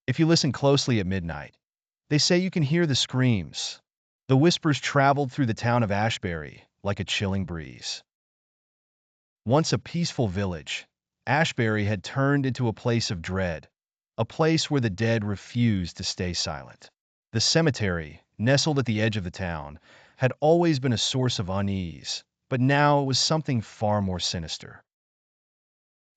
If you listen closely at midnight, they say you can hear the screams. The whispers traveled through the town of Ashbury like a chilling breeze. Once a peaceful village, Ashbury had turned into a place of dread, a place where the dead refused to stay silent. The cemetery, nestled at the edge of the town, had always been a source of unease, but now it was something far more sinister.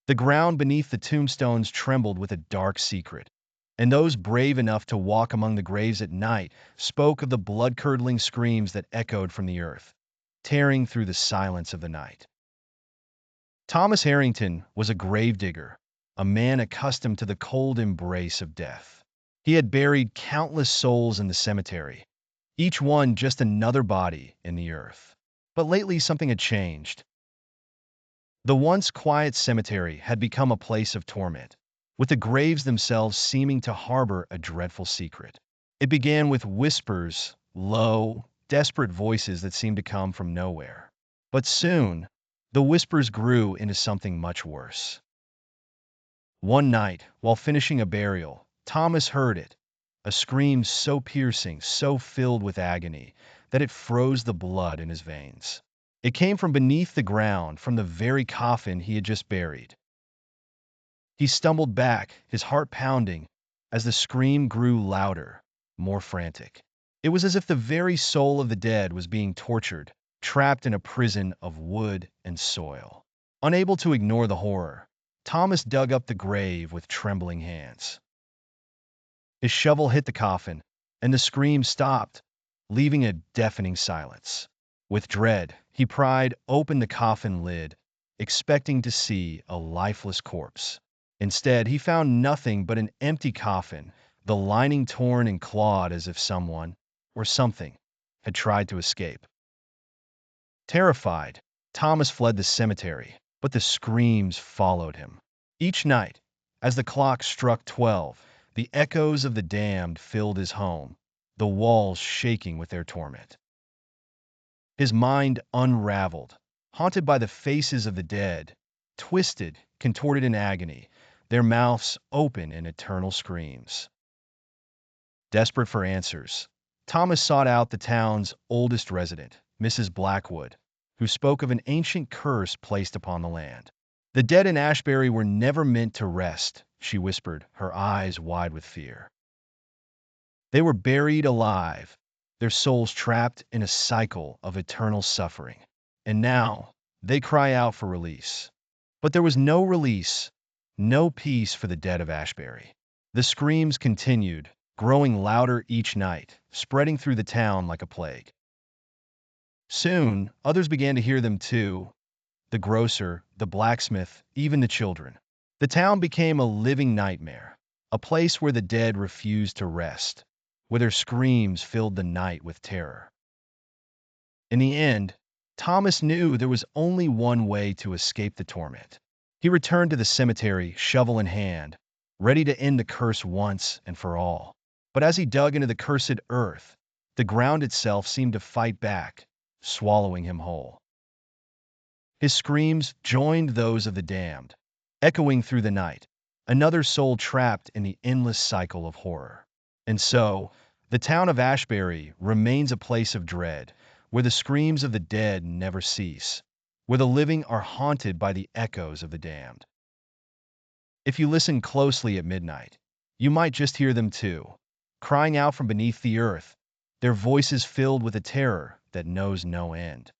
The ground beneath the tombstones trembled with a dark secret, and those brave enough to walk among the graves at night spoke of the blood-curdling screams that echoed from the earth, tearing through the silence of the night. Thomas Harrington was a gravedigger, a man accustomed to the cold embrace of death. He had buried countless souls in the cemetery, each one just another body in the earth. But lately something had changed. The once quiet cemetery had become a place of torment, with the graves themselves seeming to harbor a dreadful secret. It began with whispers, low, desperate voices that seemed to come from nowhere. But soon, the whispers grew into something much worse. One night, while finishing a burial, Thomas heard it, a scream so piercing, so filled with agony, that it froze the blood in his veins. It came from beneath the ground, from the very coffin he had just buried. He stumbled back, his heart pounding, as the scream grew louder, more frantic. It was as if the very soul of the dead was being tortured, trapped in a prison of wood and soil. Unable to ignore the horror, Thomas dug up the grave with trembling hands. His shovel hit the coffin, and the scream stopped, leaving a deafening silence. With dread, he pried open the coffin lid, expecting to see a lifeless corpse. Instead, he found nothing but an empty coffin, the lining torn and clawed as if someone, or something, had tried to escape. Terrified, Thomas fled the cemetery, but the screams followed him. Each night, as the clock struck 12, the echoes of the damned filled his home, the walls shaking with their torment. His mind unraveled, haunted by the faces of the dead, twisted, contorted in agony, their mouths open in eternal screams. Desperate for answers, Thomas sought out the town's oldest resident, Mrs. Blackwood, who spoke of an ancient curse placed upon the land. "The dead in Ashbury were never meant to rest," she whispered, her eyes wide with fear. "They were buried alive, their souls trapped in a cycle of eternal suffering. And now, they cry out for release." But there was no release, no peace for the dead of Ashbury. The screams continued, growing louder each night, spreading through the town like a plague. Soon, others began to hear them too: the grocer, the blacksmith, even the children. The town became a living nightmare, a place where the dead refused to rest, where their screams filled the night with terror. In the end, Thomas knew there was only one way to escape the torment. He returned to the cemetery, shovel in hand, ready to end the curse once and for all. But as he dug into the cursed earth, the ground itself seemed to fight back, swallowing him whole. His screams joined those of the damned, echoing through the night, another soul trapped in the endless cycle of horror. And so, the town of Ashbury remains a place of dread, where the screams of the dead never cease, where the living are haunted by the echoes of the damned. If you listen closely at midnight, you might just hear them too, crying out from beneath the earth, their voices filled with a terror that knows no end.